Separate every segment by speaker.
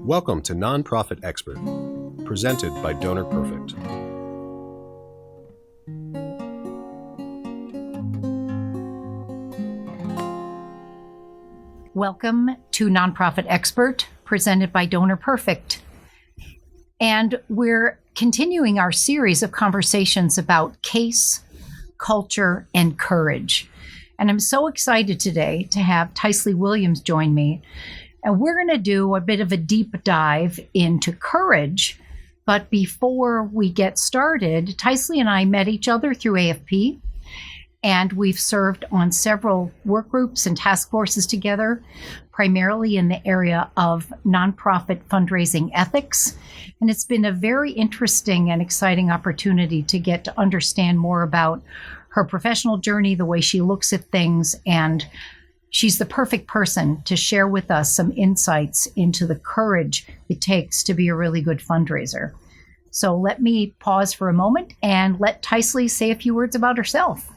Speaker 1: Welcome to Nonprofit Expert, presented by Donor Perfect.
Speaker 2: Welcome to Nonprofit Expert, presented by Donor Perfect. And we're continuing our series of conversations about case, culture, and courage. And I'm so excited today to have Tycely Williams join me. And we're going to do a bit of a deep dive into courage. But before we get started, Tycely and I met each other through AFP. And we've served on several work groups and task forces together, primarily in the area of nonprofit fundraising ethics. And it's been a very interesting and exciting opportunity to get to understand more about her professional journey, the way she looks at things, and she's the perfect person to share with us some insights into the courage it takes to be a really good fundraiser. So let me pause for a moment and let Tycely say a few words about herself.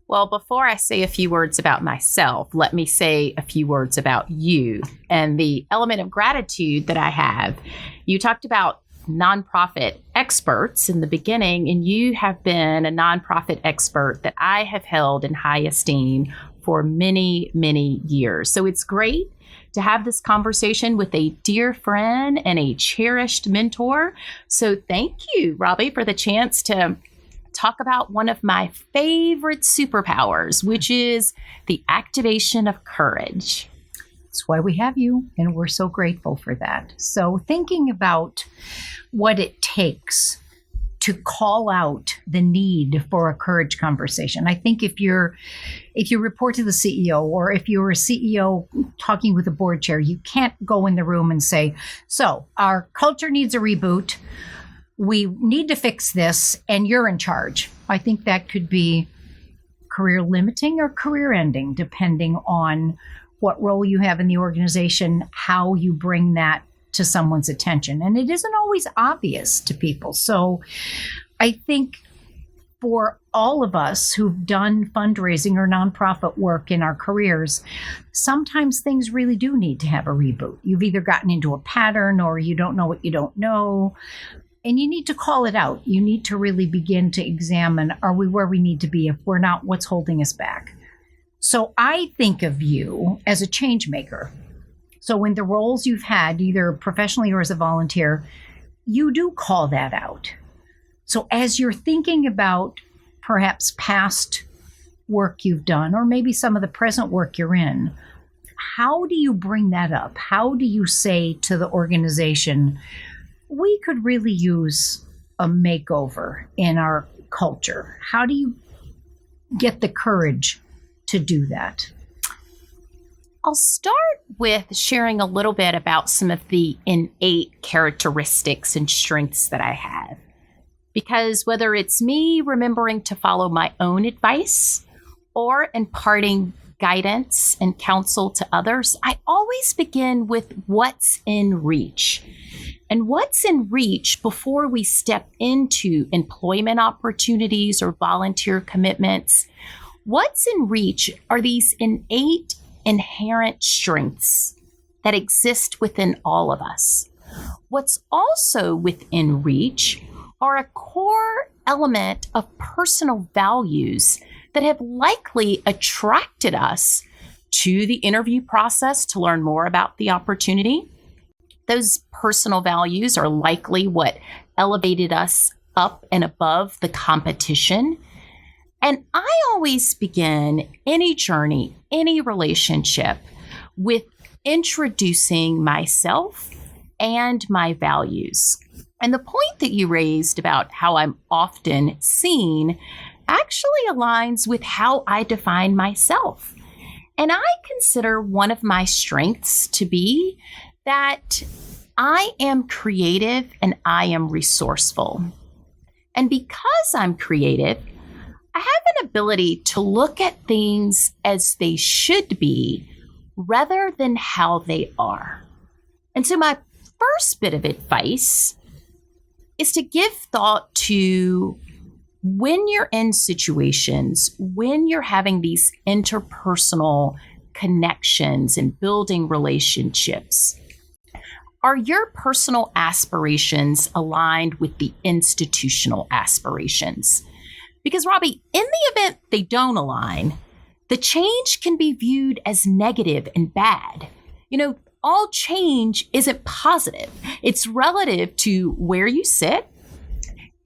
Speaker 3: Well, before I say a few words about myself, let me say a few words about you and the element of gratitude that I have. You talked about nonprofit experts in the beginning, and you have been a nonprofit expert that I have held in high esteem for many, many years. So it's great to have this conversation with a dear friend and a cherished mentor. So thank you, Robbe, for the chance to talk about one of my favorite superpowers, which is the activation of courage.
Speaker 2: That's why we have you, and we're so grateful for that. So thinking about what it takes to call out the need for a courage conversation. I think if you report to the CEO, or if you're a CEO talking with a board chair, you can't go in the room and say, so our culture needs a reboot. We need to fix this, and you're in charge. I think that could be career limiting or career ending, depending on what role you have in the organization, how you bring that to someone's attention. And it isn't always obvious to people. So I think for all of us who've done fundraising or nonprofit work in our careers, sometimes things really do need to have a reboot. You've either gotten into a pattern or you don't know what you don't know. And you need to call it out. You need to really begin to examine, are we where we need to be? If we're not, what's holding us back? So I think of you as a change maker. So in the roles you've had, either professionally or as a volunteer, you do call that out. So as you're thinking about perhaps past work you've done, or maybe some of the present work you're in, how do you bring that up? How do you say to the organization, we could really use a makeover in our culture? How do you get the courage to do that?
Speaker 3: I'll start with sharing a little bit about some of the innate characteristics and strengths that I have. Because whether it's me remembering to follow my own advice or imparting guidance and counsel to others, I always begin with what's in reach. And what's in reach before we step into employment opportunities or volunteer commitments, what's in reach are these innate, inherent strengths that exist within all of us. What's also within reach are a core element of personal values that have likely attracted us to the interview process to learn more about the opportunity. Those personal values are likely what elevated us up and above the competition. And I always begin any journey, any relationship, with introducing myself and my values. And the point that you raised about how I'm often seen actually aligns with how I define myself. And I consider one of my strengths to be that I am creative and I am resourceful. And because I'm creative, I have an ability to look at things as they should be rather than how they are. And so my first bit of advice is to give thought to when you're in situations, when you're having these interpersonal connections and building relationships, Are your personal aspirations aligned with the institutional aspirations? Because, Robbie, in the event they don't align, the change can be viewed as negative and bad. All change isn't positive. It's relative to where you sit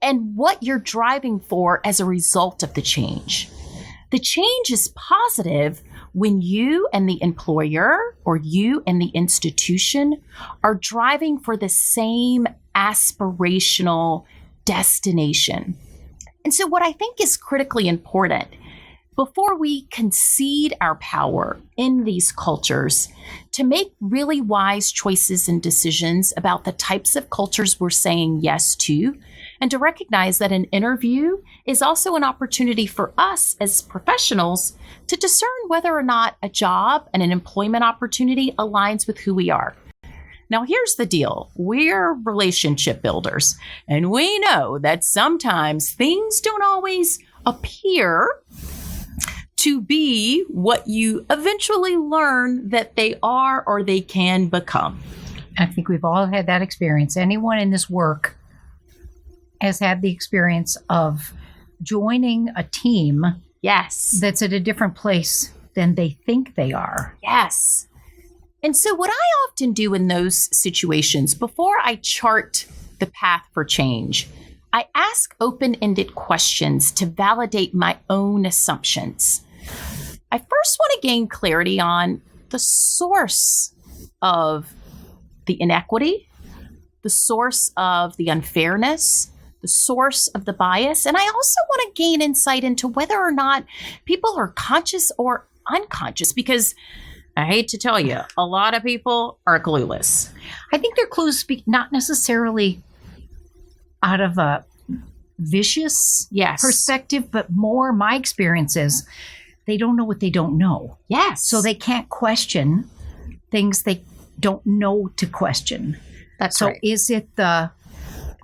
Speaker 3: and what you're driving for as a result of the change. The change is positive when you and the employer or you and the institution are driving for the same aspirational destination. And so what I think is critically important before we concede our power in these cultures to make really wise choices and decisions about the types of cultures we're saying yes to, and to recognize that an interview is also an opportunity for us as professionals to discern whether or not a job and an employment opportunity aligns with who we are. Now, here's the deal. We're relationship builders, and we know that sometimes things don't always appear to be what you eventually learn that they are or they can become.
Speaker 2: I think we've all had that experience. Anyone in this work has had the experience of joining a team
Speaker 3: Yes.
Speaker 2: that's at a different place than they think they are.
Speaker 3: Yes. And so what I often do in those situations, before I chart the path for change, I ask open-ended questions to validate my own assumptions. I first want to gain clarity on the source of the inequity, the source of the unfairness, the source of the bias. And I also want to gain insight into whether or not people are conscious or unconscious, because I hate to tell you, a lot of people are clueless.
Speaker 2: I think their clues speak not necessarily out of a vicious perspective, but more my experience is they don't know what they don't know.
Speaker 3: Yes.
Speaker 2: So they can't question things they don't know to question.
Speaker 3: That's
Speaker 2: so
Speaker 3: right.
Speaker 2: Is it the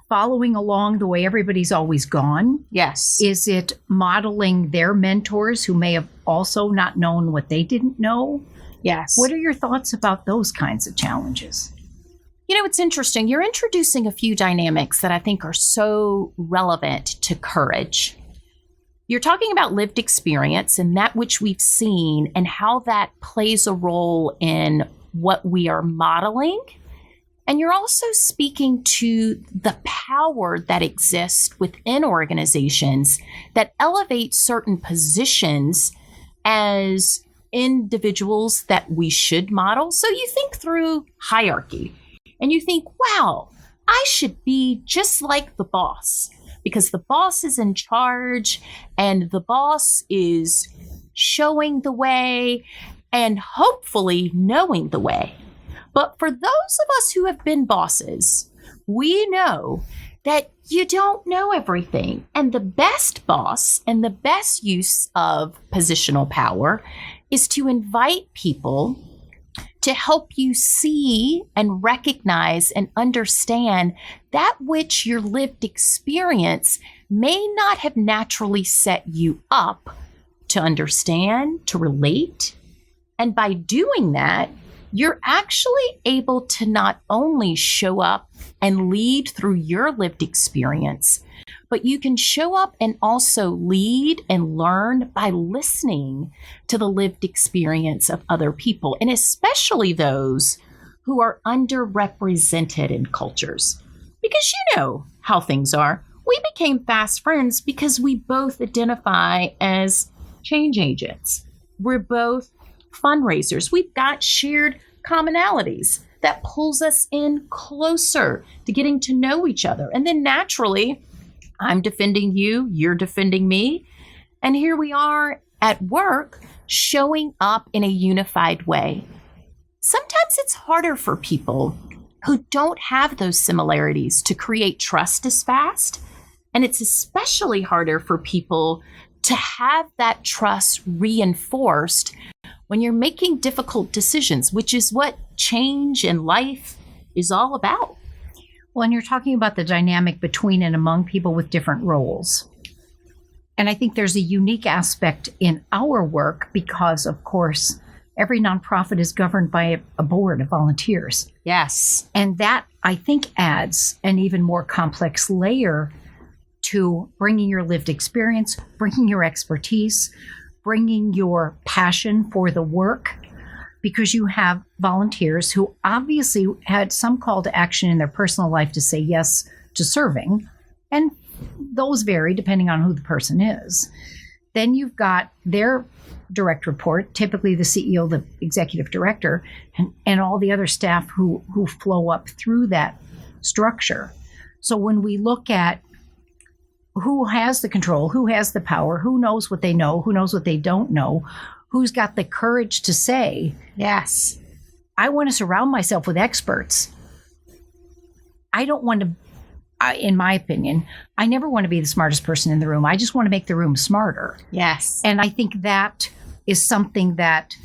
Speaker 2: following along the way everybody's always gone?
Speaker 3: Yes.
Speaker 2: Is it modeling their mentors who may have also not known what they didn't know?
Speaker 3: Yes.
Speaker 2: What are your thoughts about those kinds of challenges?
Speaker 3: It's interesting. You're introducing a few dynamics that I think are so relevant to courage. You're talking about lived experience and that which we've seen and how that plays a role in what we are modeling. And you're also speaking to the power that exists within organizations that elevate certain positions as individuals that we should model. So you think through hierarchy and you think, wow, I should be just like the boss because the boss is in charge and the boss is showing the way and hopefully knowing the way. But for those of us who have been bosses, we know that you don't know everything. And the best boss and the best use of positional power is to invite people to help you see and recognize and understand that which your lived experience may not have naturally set you up to understand, to relate. And by doing that, you're actually able to not only show up and lead through your lived experience, but you can show up and also lead and learn by listening to the lived experience of other people, and especially those who are underrepresented in cultures. Because you know how things are. We became fast friends because we both identify as change agents. We're both fundraisers. We've got shared commonalities that pulls us in closer to getting to know each other. And then naturally, I'm defending you, you're defending me. And here we are at work showing up in a unified way. Sometimes it's harder for people who don't have those similarities to create trust as fast. And it's especially harder for people to have that trust reinforced when you're making difficult decisions, which is what change in life is all about.
Speaker 2: Well, and you're talking about the dynamic between and among people with different roles. And I think there's a unique aspect in our work because, of course, every nonprofit is governed by a board of volunteers.
Speaker 3: Yes.
Speaker 2: And that, I think, adds an even more complex layer to bringing your lived experience, bringing your expertise, bringing your passion for the work, because you have volunteers who obviously had some call to action in their personal life to say yes to serving. And those vary depending on who the person is. Then you've got their direct report, typically the CEO, the executive director, and all the other staff who flow up through that structure. So when we look at who has the control, who has the power, who knows what they know, who knows what they don't know, who's got the courage to say, yes, I want to surround myself with experts. I don't want to, in my opinion, I never want to be the smartest person in the room. I just want to make the room smarter.
Speaker 3: Yes.
Speaker 2: And I think that is something that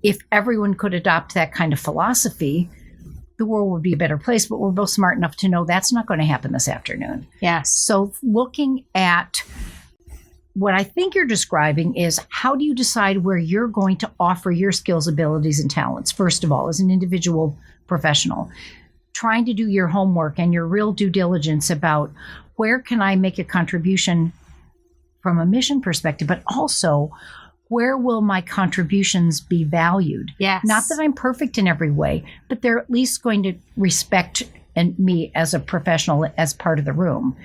Speaker 2: if everyone could adopt that kind of philosophy, the world would be a better place. But we're both smart enough to know that's not going to happen this afternoon.
Speaker 3: Yes.
Speaker 2: So looking at what I think you're describing is, how do you decide where you're going to offer your skills, abilities, and talents, first of all, as an individual professional? Trying to do your homework and your real due diligence about where can I make a contribution from a mission perspective, but also where will my contributions be valued?
Speaker 3: Yes.
Speaker 2: Not that I'm perfect in every way, but they're at least going to respect me as a professional, as part of the room,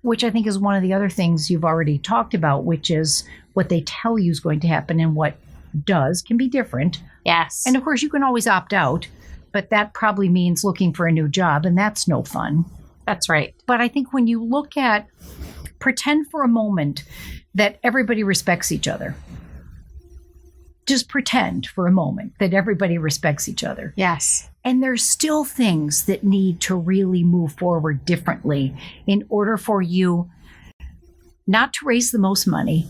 Speaker 2: which I think is one of the other things you've already talked about, which is what they tell you is going to happen and what does can be different.
Speaker 3: Yes.
Speaker 2: And of course, you can always opt out, but that probably means looking for a new job, and that's no fun.
Speaker 3: That's right.
Speaker 2: But I think when you look at, pretend for a moment that everybody respects each other. Just pretend for a moment that everybody respects each other.
Speaker 3: Yes.
Speaker 2: And there's still things that need to really move forward differently in order for you not to raise the most money,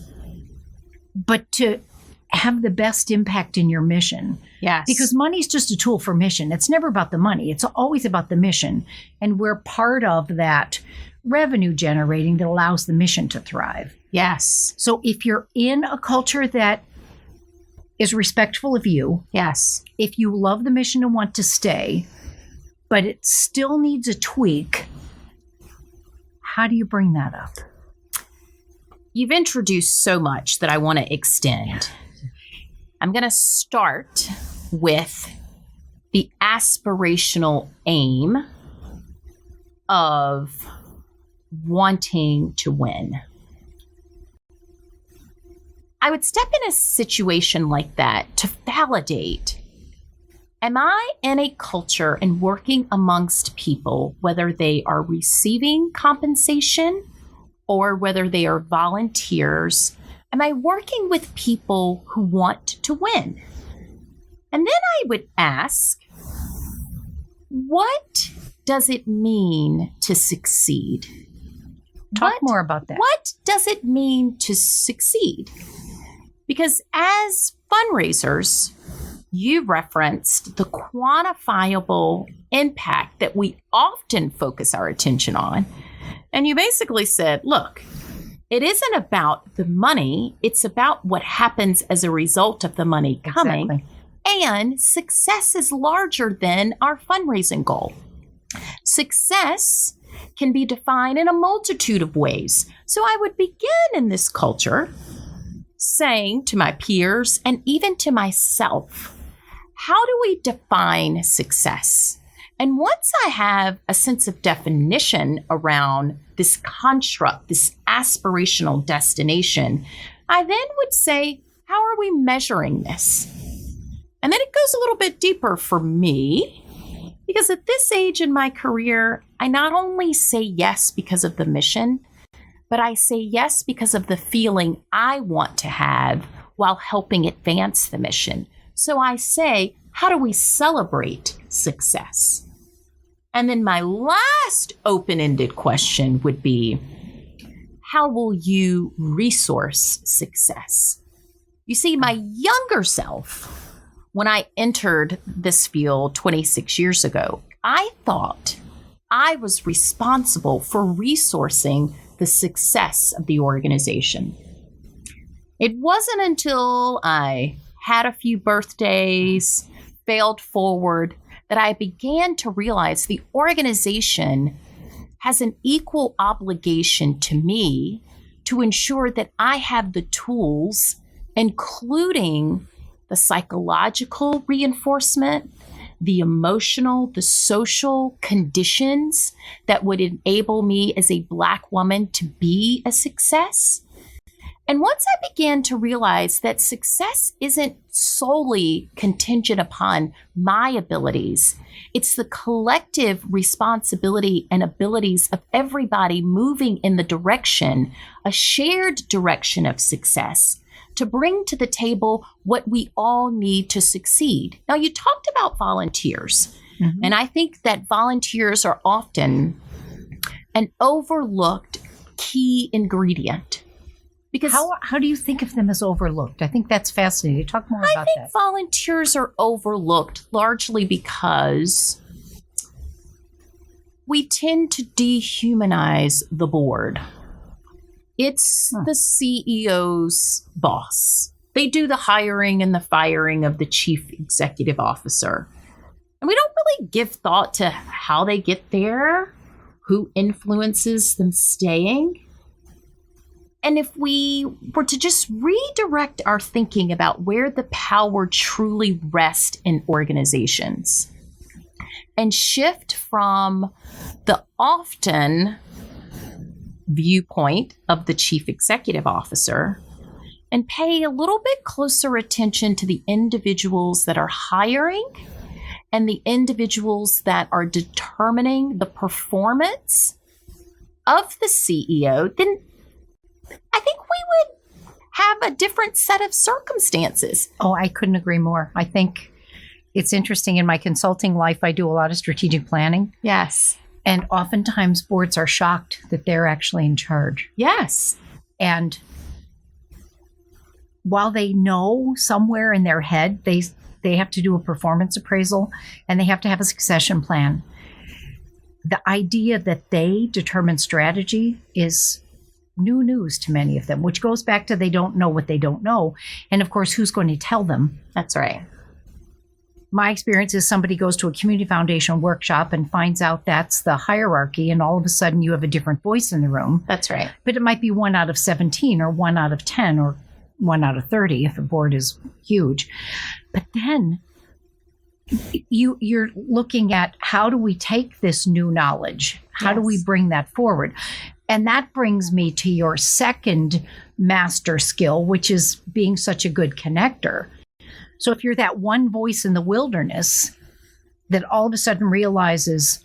Speaker 2: but to have the best impact in your mission.
Speaker 3: Yes.
Speaker 2: Because money's just a tool for mission. It's never about the money. It's always about the mission. And we're part of that revenue generating that allows the mission to thrive.
Speaker 3: Yes.
Speaker 2: So if you're in a culture that is respectful of you,
Speaker 3: yes,
Speaker 2: if you love the mission and want to stay, but it still needs a tweak, how do you bring that up?
Speaker 3: You've introduced so much that I want to extend. I'm going to start with the aspirational aim of wanting to win. I would step in a situation like that to validate, am I in a culture and working amongst people, whether they are receiving compensation or whether they are volunteers, am I working with people who want to win? And then I would ask, what does it mean to succeed?
Speaker 2: Talk more about that.
Speaker 3: What does it mean to succeed? Because as fundraisers, you referenced the quantifiable impact that we often focus our attention on. And you basically said, look, it isn't about the money. It's about what happens as a result of the money coming.
Speaker 2: Exactly.
Speaker 3: And success is larger than our fundraising goal. Success can be defined in a multitude of ways. So I would begin in this culture saying to my peers and even to myself, how do we define success? And once I have a sense of definition around this construct, this aspirational destination, I then would say, how are we measuring this? And then it goes a little bit deeper for me, because at this age in my career, I not only say yes because of the mission, but I say yes because of the feeling I want to have while helping advance the mission. So I say, how do we celebrate success? And then my last open-ended question would be, how will you resource success? You see, my younger self, when I entered this field 26 years ago, I thought I was responsible for resourcing the success of the organization. It wasn't until I had a few birthdays, failed forward, that I began to realize the organization has an equal obligation to me to ensure that I have the tools, including the psychological reinforcement, the emotional, the social conditions that would enable me as a Black woman to be a success. And once I began to realize that success isn't solely contingent upon my abilities, it's the collective responsibility and abilities of everybody moving in the direction, a shared direction of success, to bring to the table what we all need to succeed. Now, you talked about volunteers, and I think that volunteers are often an overlooked key ingredient. Because
Speaker 2: how do you think of them as overlooked? I think that's fascinating. Talk more about that.
Speaker 3: I think volunteers are overlooked largely because we tend to dehumanize the board. It's the CEO's boss. They do the hiring and the firing of the chief executive officer. And we don't really give thought to how they get there, who influences them staying. And if we were to just redirect our thinking about where the power truly rests in organizations and shift from the often viewpoint of the chief executive officer and pay a little bit closer attention to the individuals that are hiring and the individuals that are determining the performance of the CEO, then I think we would have a different set of circumstances.
Speaker 2: Oh, I couldn't agree more. I think it's interesting. In my consulting life, I do a lot of strategic planning.
Speaker 3: Yes.
Speaker 2: And oftentimes boards are shocked that they're actually in charge.
Speaker 3: Yes.
Speaker 2: And while they know somewhere in their head they have to do a performance appraisal and they have to have a succession plan, the idea that they determine strategy is new news to many of them, which goes back to they don't know what they don't know. And of course, who's going to tell them?
Speaker 3: That's right.
Speaker 2: My experience is somebody goes to a community foundation workshop and finds out that's the hierarchy, and all of a sudden you have a different voice in the room.
Speaker 3: That's right.
Speaker 2: But it might be 1 out of 17 or 1 out of 10 or 1 out of 30 if the board is huge. But then you're looking at, how do we take this new knowledge? How do we bring that forward? And that brings me to your second master skill, which is being such a good connector. So if you're that one voice in the wilderness that all of a sudden realizes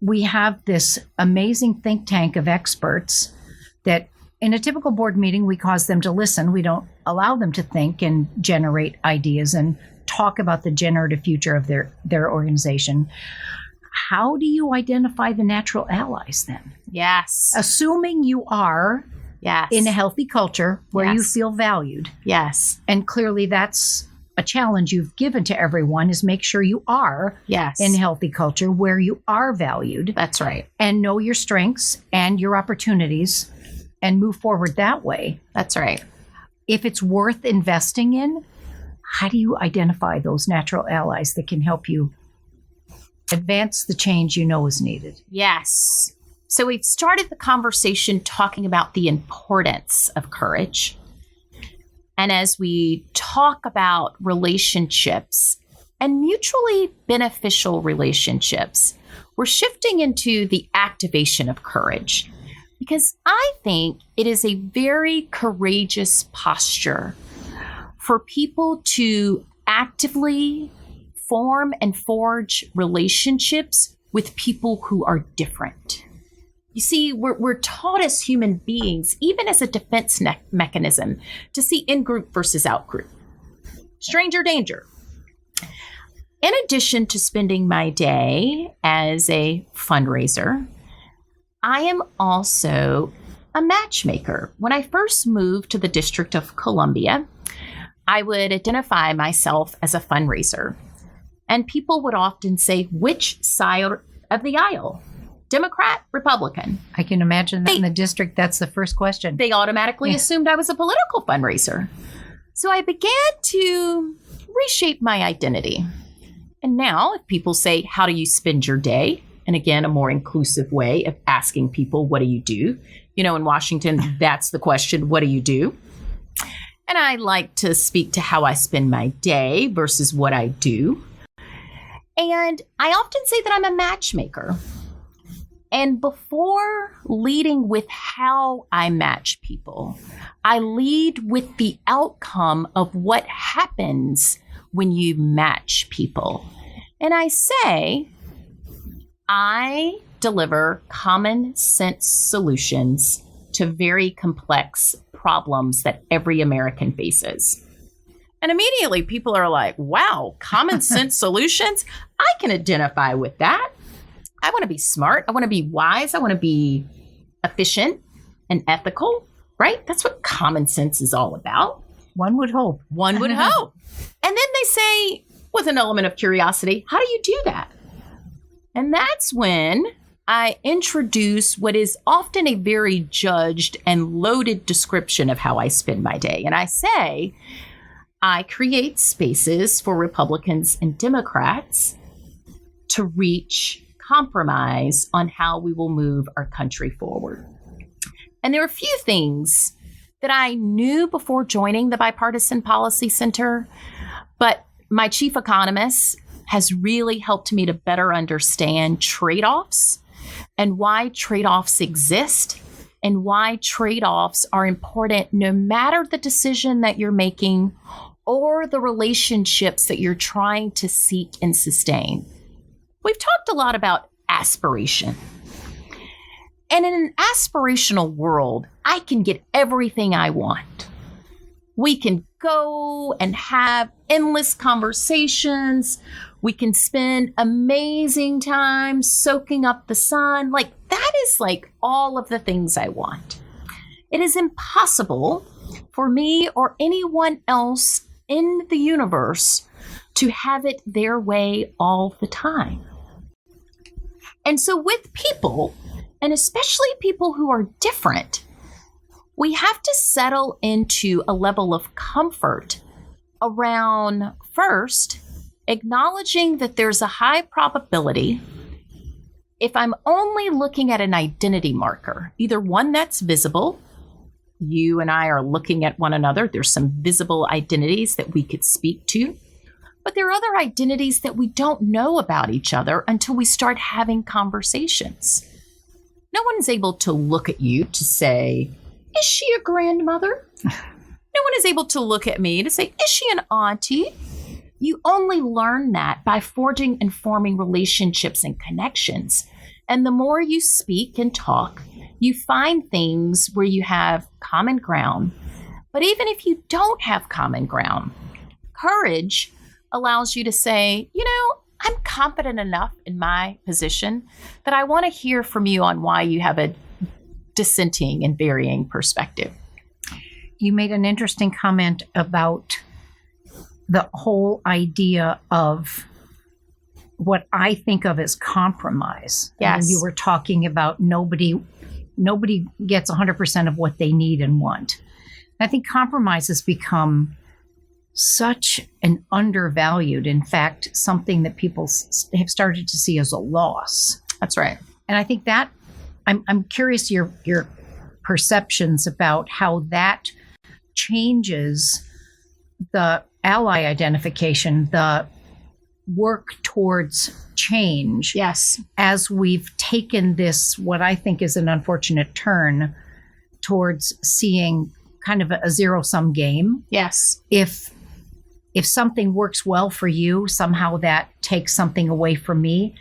Speaker 2: we have this amazing think tank of experts that in a typical board meeting, we cause them to listen. We don't allow them to think and generate ideas and talk about the generative future of their organization. How do you identify the natural allies then?
Speaker 3: Yes.
Speaker 2: Assuming you are in a healthy culture where you feel valued.
Speaker 3: Yes.
Speaker 2: And clearly that's a challenge you've given to everyone, is make sure you are in a healthy culture where you are valued.
Speaker 3: That's right.
Speaker 2: And know your strengths and your opportunities and move forward that way.
Speaker 3: That's right.
Speaker 2: If it's worth investing in, how do you identify those natural allies that can help you advance the change you know is needed?
Speaker 3: Yes. So we've started the conversation talking about the importance of courage. And as we talk about relationships and mutually beneficial relationships, we're shifting into the activation of courage, because I think it is a very courageous posture for people to actively form and forge relationships with people who are different. You see, we're taught as human beings, even as a defense mechanism, to see in-group versus out-group. Stranger danger. In addition to spending my day as a fundraiser, I am also a matchmaker. When I first moved to the District of Columbia, I would identify myself as a fundraiser. And people would often say, which side of the aisle? Democrat, Republican?
Speaker 2: I can imagine that in the district, that's the first question.
Speaker 3: They automatically assumed I was a political fundraiser. So I began to reshape my identity. And now if people say, how do you spend your day? And again, a more inclusive way of asking people, what do you do? In Washington, that's the question, what do you do? And I like to speak to how I spend my day versus what I do. And I often say that I'm a matchmaker. And before leading with how I match people, I lead with the outcome of what happens when you match people. And I say, I deliver common sense solutions to very complex problems that every American faces. And immediately people are like, wow, common sense solutions? I can identify with that. I want to be smart. I want to be wise. I want to be efficient and ethical, right? That's what common sense is all about.
Speaker 2: One would hope.
Speaker 3: One would hope. And then they say, with an element of curiosity, how do you do that? And that's when I introduce what is often a very judged and loaded description of how I spend my day. And I say, I create spaces for Republicans and Democrats to reach compromise on how we will move our country forward. And there are a few things that I knew before joining the Bipartisan Policy Center, but my chief economist has really helped me to better understand trade-offs and why trade-offs exist and why trade-offs are important no matter the decision that you're making or the relationships that you're trying to seek and sustain. We've talked a lot about aspiration. And in an aspirational world, I can get everything I want. We can go and have endless conversations. We can spend amazing time soaking up the sun. That is all of the things I want. It is impossible for me or anyone else in the universe to have it their way all the time. And so with people, and especially people who are different, we have to settle into a level of comfort around, first, acknowledging that there's a high probability, if I'm only looking at an identity marker, either one that's visible, you and I are looking at one another, there's some visible identities that we could speak to, but there are other identities that we don't know about each other until we start having conversations. No one's able to look at you to say, is she a grandmother? No one is able to look at me to say, is she an auntie? You only learn that by forging and forming relationships and connections. And the more you speak and talk, you find things where you have common ground. But even if you don't have common ground, courage allows you to say, I'm confident enough in my position that I want to hear from you on why you have a dissenting and varying perspective.
Speaker 2: You made an interesting comment about the whole idea of what I think of as compromise.
Speaker 3: Yes.
Speaker 2: And you were talking about nobody gets 100% of what they need and want. I think compromise has become such an undervalued, in fact, something that people have started to see as a loss.
Speaker 3: That's right.
Speaker 2: And I think that I'm curious your perceptions about how that changes the ally identification, the work towards change.
Speaker 3: Yes.
Speaker 2: As we've taken this, what I think is an unfortunate turn towards seeing kind of a zero-sum game.
Speaker 3: Yes.
Speaker 2: If something works well for you, somehow that takes something away from me.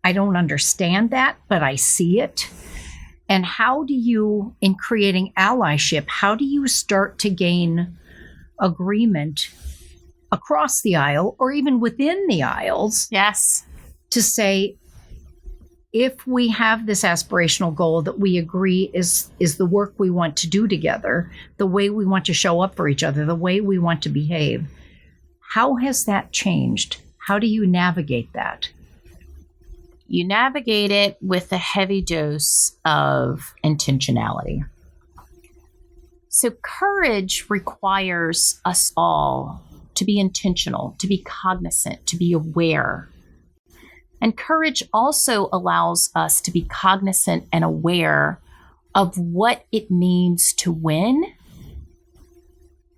Speaker 2: I don't understand that, but I see it. And how do you, in creating allyship, how do you start to gain agreement across the aisle or even within the aisles?
Speaker 3: Yes.
Speaker 2: To say, if we have this aspirational goal that we agree is the work we want to do together, the way we want to show up for each other, the way we want to behave, how has that changed? How do you navigate that?
Speaker 3: You navigate it with a heavy dose of intentionality. So courage requires us all to be intentional, to be cognizant, to be aware. And courage also allows us to be cognizant and aware of what it means to win,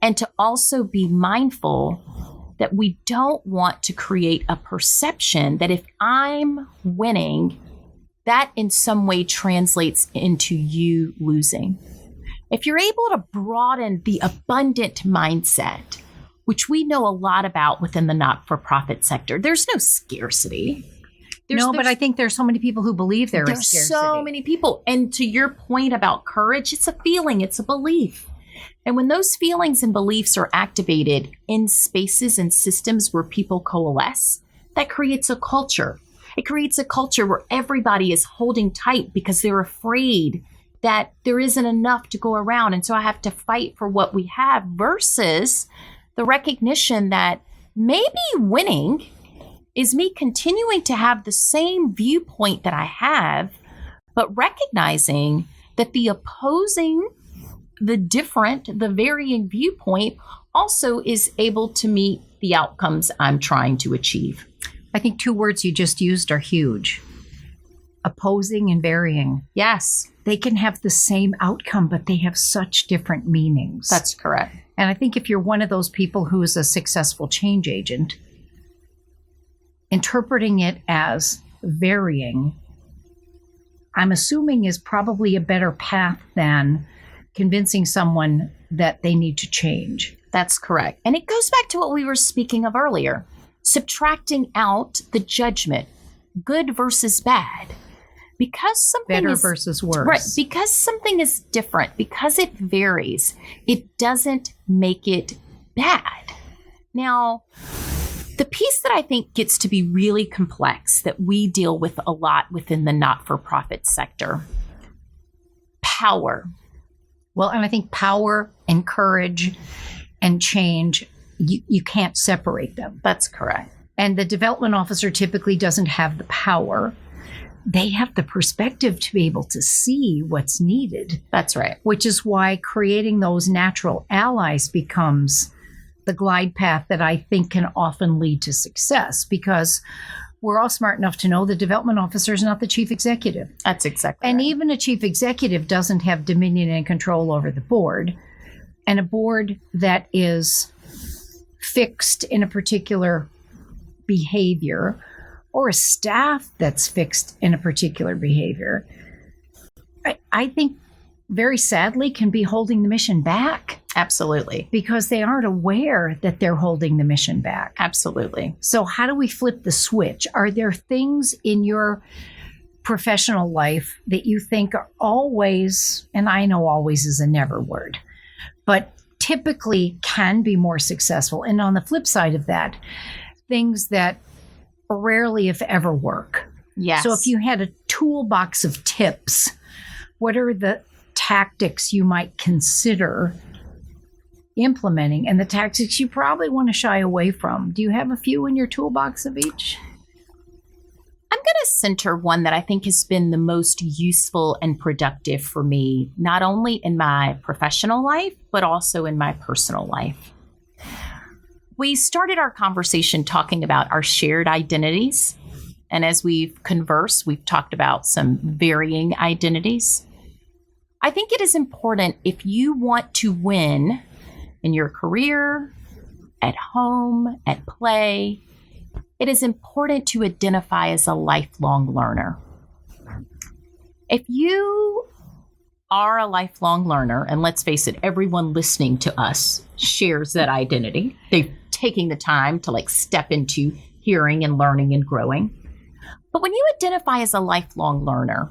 Speaker 3: and to also be mindful that we don't want to create a perception that if I'm winning, that in some way translates into you losing. If you're able to broaden the abundant mindset, which we know a lot about within the not-for-profit sector, there's no scarcity.
Speaker 2: But I think there's so many people who believe there's scarcity.
Speaker 3: So many people. And to your point about courage, it's a feeling, it's a belief. And when those feelings and beliefs are activated in spaces and systems where people coalesce, that creates a culture. It creates a culture where everybody is holding tight because they're afraid that there isn't enough to go around. And so I have to fight for what we have, versus the recognition that maybe winning is me continuing to have the same viewpoint that I have, but recognizing that the opposing, the different, the varying viewpoint also is able to meet the outcomes I'm trying to achieve.
Speaker 2: I think 2 words you just used are huge. Opposing and varying.
Speaker 3: Yes.
Speaker 2: They can have the same outcome, but they have such different meanings.
Speaker 3: That's correct.
Speaker 2: And I think if you're one of those people who is a successful change agent, interpreting it as varying, I'm assuming is probably a better path than convincing someone that they need to change.
Speaker 3: That's correct. And it goes back to what we were speaking of earlier, subtracting out the judgment, good versus bad. Because something
Speaker 2: better
Speaker 3: is
Speaker 2: versus worse.
Speaker 3: Right. Because something is different, because it varies, it doesn't make it bad. Now, the piece that I think gets to be really complex that we deal with a lot within the not-for-profit sector, power.
Speaker 2: Well, and I think power and courage and change, you can't separate them.
Speaker 3: That's correct.
Speaker 2: And the development officer typically doesn't have the power. They have the perspective to be able to see what's needed.
Speaker 3: That's right.
Speaker 2: Which is why creating those natural allies becomes the glide path that I think can often lead to success, because we're all smart enough to know the development officer is not the chief executive.
Speaker 3: That's exactly
Speaker 2: And
Speaker 3: right.
Speaker 2: even a chief executive doesn't have dominion and control over the board. And a board that is fixed in a particular behavior, or a staff that's fixed in a particular behavior, I think very sadly can be holding the mission back.
Speaker 3: Absolutely.
Speaker 2: Because they aren't aware that they're holding the mission back.
Speaker 3: Absolutely.
Speaker 2: So how do we flip the switch? Are there things in your professional life that you think are always, and I know always is a never word, but typically can be more successful? And on the flip side of that, things that rarely, if ever, work.
Speaker 3: Yes.
Speaker 2: So if you had a toolbox of tips, what are the tactics you might consider implementing, and the tactics you probably want to shy away from? Do you have a few in your toolbox of each?
Speaker 3: I'm going to center one that I think has been the most useful and productive for me, not only in my professional life, but also in my personal life. We started our conversation talking about our shared identities. And as we've conversed, we've talked about some varying identities. I think it is important, if you want to win in your career, at home, at play, it is important to identify as a lifelong learner. If you are a lifelong learner, and let's face it, everyone listening to us shares that identity. They've taken the time to step into hearing and learning and growing. But when you identify as a lifelong learner,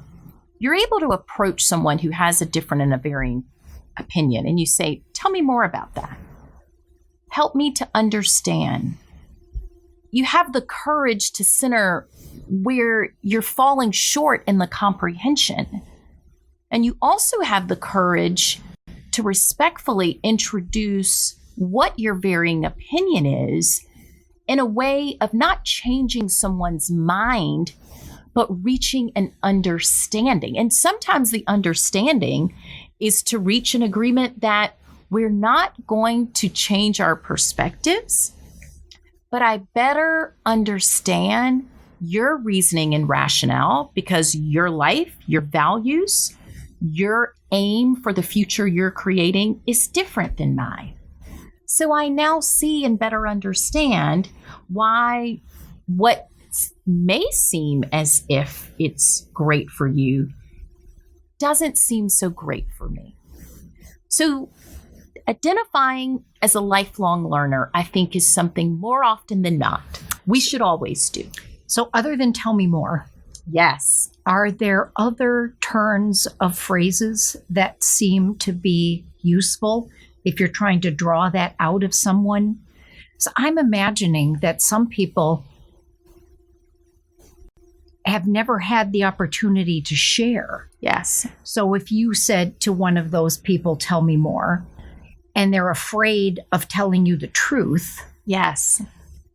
Speaker 3: you're able to approach someone who has a different and a varying opinion, and you say, tell me more about that. Help me to understand. You have the courage to center where you're falling short in the comprehension. And you also have the courage to respectfully introduce what your varying opinion is in a way of not changing someone's mind, but reaching an understanding. And sometimes the understanding is to reach an agreement that we're not going to change our perspectives, but I better understand your reasoning and rationale because your life, your values, your aim for the future you're creating is different than mine. So I now see and better understand why what may seem as if it's great for you doesn't seem so great for me. So identifying as a lifelong learner, I think, is something more often than not we should always do.
Speaker 2: So other than tell me more,
Speaker 3: Yes.
Speaker 2: are there other turns of phrases that seem to be useful if you're trying to draw that out of someone? So I'm imagining that some people have never had the opportunity to share.
Speaker 3: Yes.
Speaker 2: So if you said to one of those people, tell me more, and they're afraid of telling you the truth,
Speaker 3: Yes.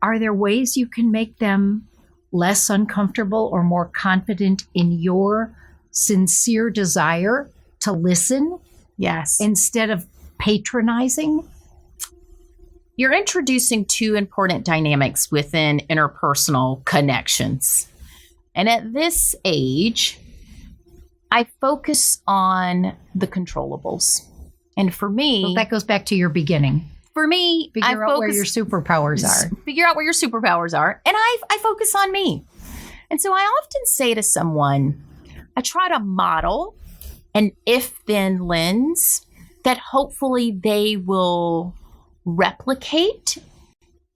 Speaker 2: are there ways you can make them less uncomfortable or more confident in your sincere desire to listen
Speaker 3: Yes.
Speaker 2: instead of patronizing?
Speaker 3: You're introducing two important dynamics within interpersonal connections. And at this age, I focus on the controllables. And for me,
Speaker 2: So that goes back to your beginning.
Speaker 3: I
Speaker 2: Figure out where your
Speaker 3: focus
Speaker 2: superpowers are.
Speaker 3: figure out where your superpowers are. And I focus on me. And so I often say to someone, I try to model an if-then lens that hopefully they will replicate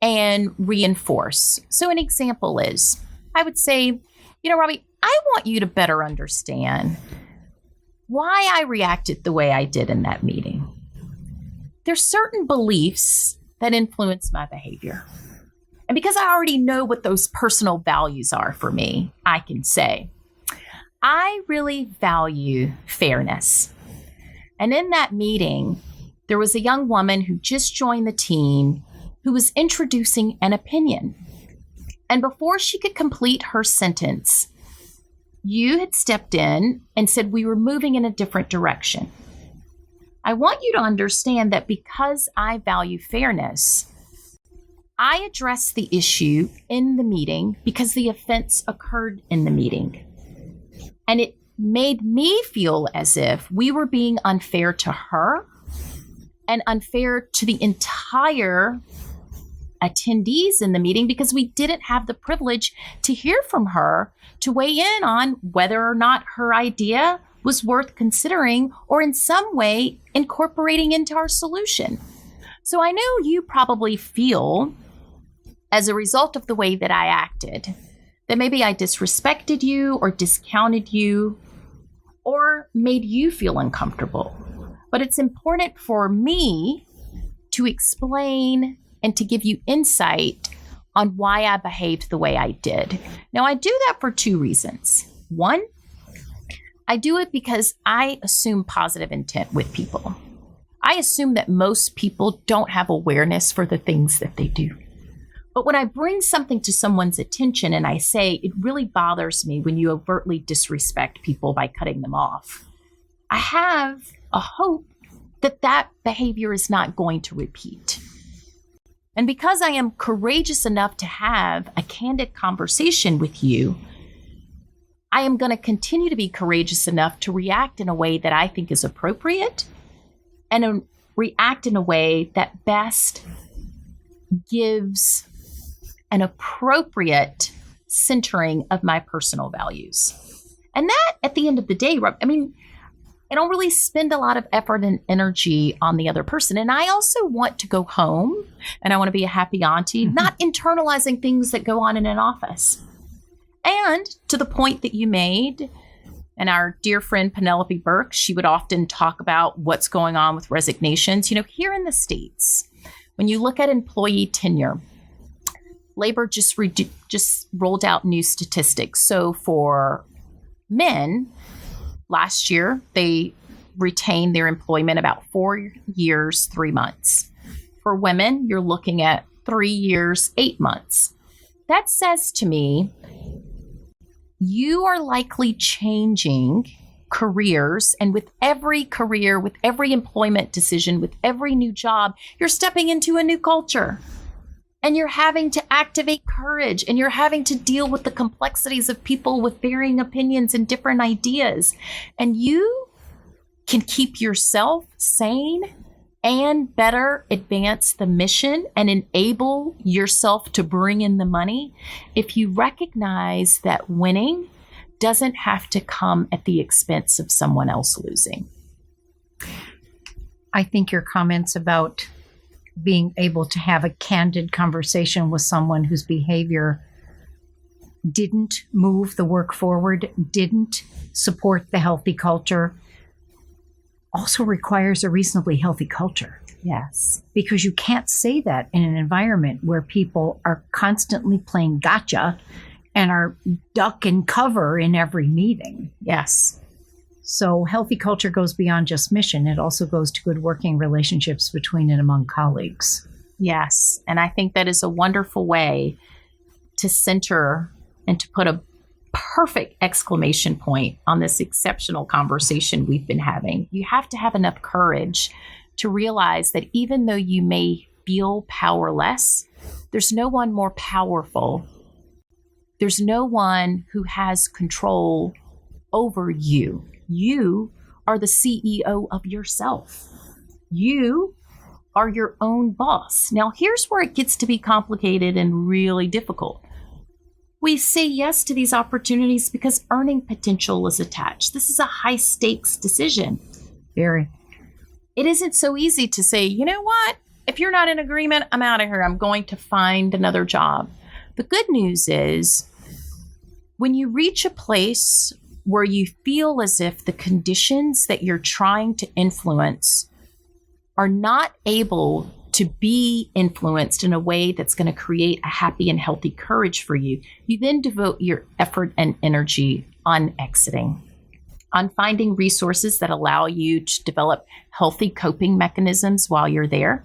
Speaker 3: and reinforce. So an example is, I would say, Robbe, I want you to better understand why I reacted the way I did in that meeting. There's certain beliefs that influence my behavior. And because I already know what those personal values are for me, I can say, I really value fairness. And in that meeting, there was a young woman who just joined the team who was introducing an opinion. And before she could complete her sentence, you had stepped in and said we were moving in a different direction. I want you to understand that because I value fairness, I addressed the issue in the meeting because the offense occurred in the meeting. And it made me feel as if we were being unfair to her and unfair to the entire attendees in the meeting because we didn't have the privilege to hear from her to weigh in on whether or not her idea was worth considering or in some way incorporating into our solution. So I know you probably feel, as a result of the way that I acted, that maybe I disrespected you or discounted you or made you feel uncomfortable. But it's important for me to explain and to give you insight on why I behaved the way I did. Now, I do that for two reasons. One, I do it because I assume positive intent with people. I assume that most people don't have awareness for the things that they do. But when I bring something to someone's attention and I say, it really bothers me when you overtly disrespect people by cutting them off, I have a hope that that behavior is not going to repeat. And because I am courageous enough to have a candid conversation with you, I am going to continue to be courageous enough to react in a way that I think is appropriate and react in a way that best gives an appropriate centering of my personal values. And that, at the end of the day, I don't really spend a lot of effort and energy on the other person. And I also want to go home and I want to be a happy auntie, not internalizing things that go on in an office. And to the point that you made, and our dear friend Penelope Burke, she would often talk about what's going on with resignations. Here in the States, when you look at employee tenure, labor just rolled out new statistics. So for men, last year, they retained their employment about 4 years, 3 months. For women, you're looking at 3 years, 8 months. That says to me, you are likely changing careers, and with every career, with every employment decision, with every new job, you're stepping into a new culture. And you're having to activate courage, and you're having to deal with the complexities of people with varying opinions and different ideas. And you can keep yourself sane and better advance the mission and enable yourself to bring in the money if you recognize that winning doesn't have to come at the expense of someone else losing.
Speaker 2: I think your comments about being able to have a candid conversation with someone whose behavior didn't move the work forward, didn't support the healthy culture, also requires a reasonably healthy culture.
Speaker 3: Yes.
Speaker 2: Because you can't say that in an environment where people are constantly playing gotcha and are duck and cover in every meeting.
Speaker 3: Yes.
Speaker 2: So healthy culture goes beyond just mission. It also goes to good working relationships between and among colleagues.
Speaker 3: Yes. And I think that is a wonderful way to center and to put a perfect exclamation point on this exceptional conversation we've been having. You have to have enough courage to realize that even though you may feel powerless, there's no one more powerful. There's no one who has control over you. You are the CEO of yourself. You are your own boss. Now, here's where it gets to be complicated and really difficult. We say yes to these opportunities because earning potential is attached. This is a high stakes decision.
Speaker 2: Very.
Speaker 3: It isn't so easy to say, you know what? If you're not in agreement, I'm out of here. I'm going to find another job. The good news is when you reach a place where you feel as if the conditions that you're trying to influence are not able to be influenced in a way that's going to create a happy and healthy courage for you, you then devote your effort and energy on exiting, on finding resources that allow you to develop healthy coping mechanisms while you're there,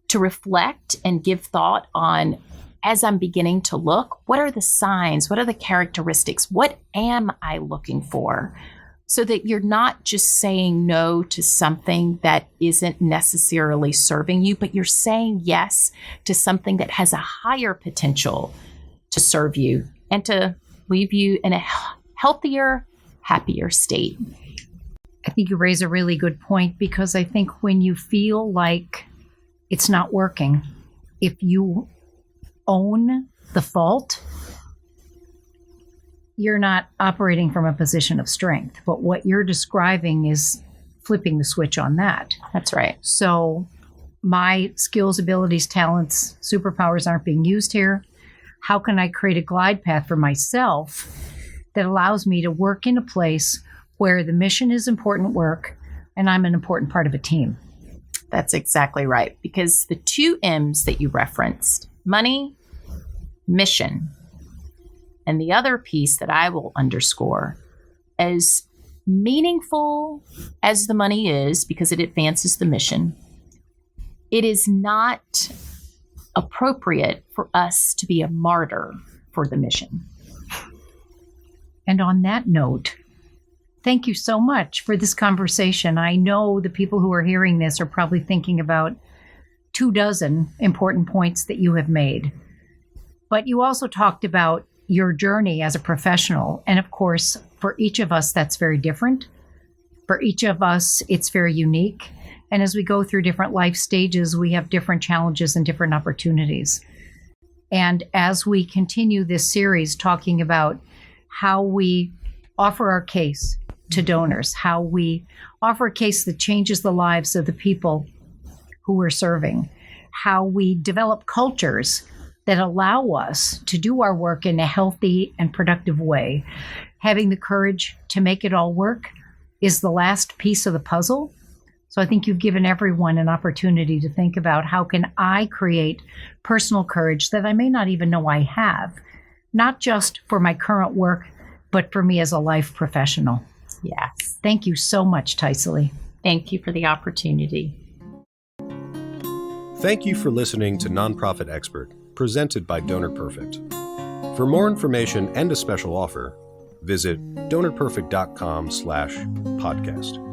Speaker 3: to reflect and give thought on, as I'm beginning to look, what are the signs? What are the characteristics? What am I looking for? So that you're not just saying no to something that isn't necessarily serving you, but you're saying yes to something that has a higher potential to serve you and to leave you in a healthier, happier state.
Speaker 2: I think you raise a really good point, because I think when you feel like it's not working, if you own the fault, you're not operating from a position of strength. But what you're describing is flipping the switch on that.
Speaker 3: That's right.
Speaker 2: So my skills, abilities, talents, superpowers aren't being used here. How can I create a glide path for myself that allows me to work in a place where the mission is important work and I'm an important part of a team?
Speaker 3: That's exactly right. Because the two M's that you referenced, money, mission, and the other piece that I will underscore, as meaningful as the money is because it advances the mission, it is not appropriate for us to be a martyr for the mission.
Speaker 2: And on that note, thank you so much for this conversation. I know the people who are hearing this are probably thinking about 24 important points that you have made. But you also talked about your journey as a professional. And of course, for each of us, that's very different. For each of us, it's very unique. And as we go through different life stages, we have different challenges and different opportunities. And as we continue this series talking about how we offer our case to donors, how we offer a case that changes the lives of the people who we're serving, how we develop cultures that allow us to do our work in a healthy and productive way. Having the courage to make it all work is the last piece of the puzzle. So I think you've given everyone an opportunity to think about, how can I create personal courage that I may not even know I have, not just for my current work, but for me as a life professional.
Speaker 3: Yes.
Speaker 2: Thank you so much, Tycely.
Speaker 3: Thank you for the opportunity.
Speaker 1: Thank you for listening to Nonprofit Expert, presented by Donor Perfect. For more information and a special offer, visit donorperfect.com/podcast.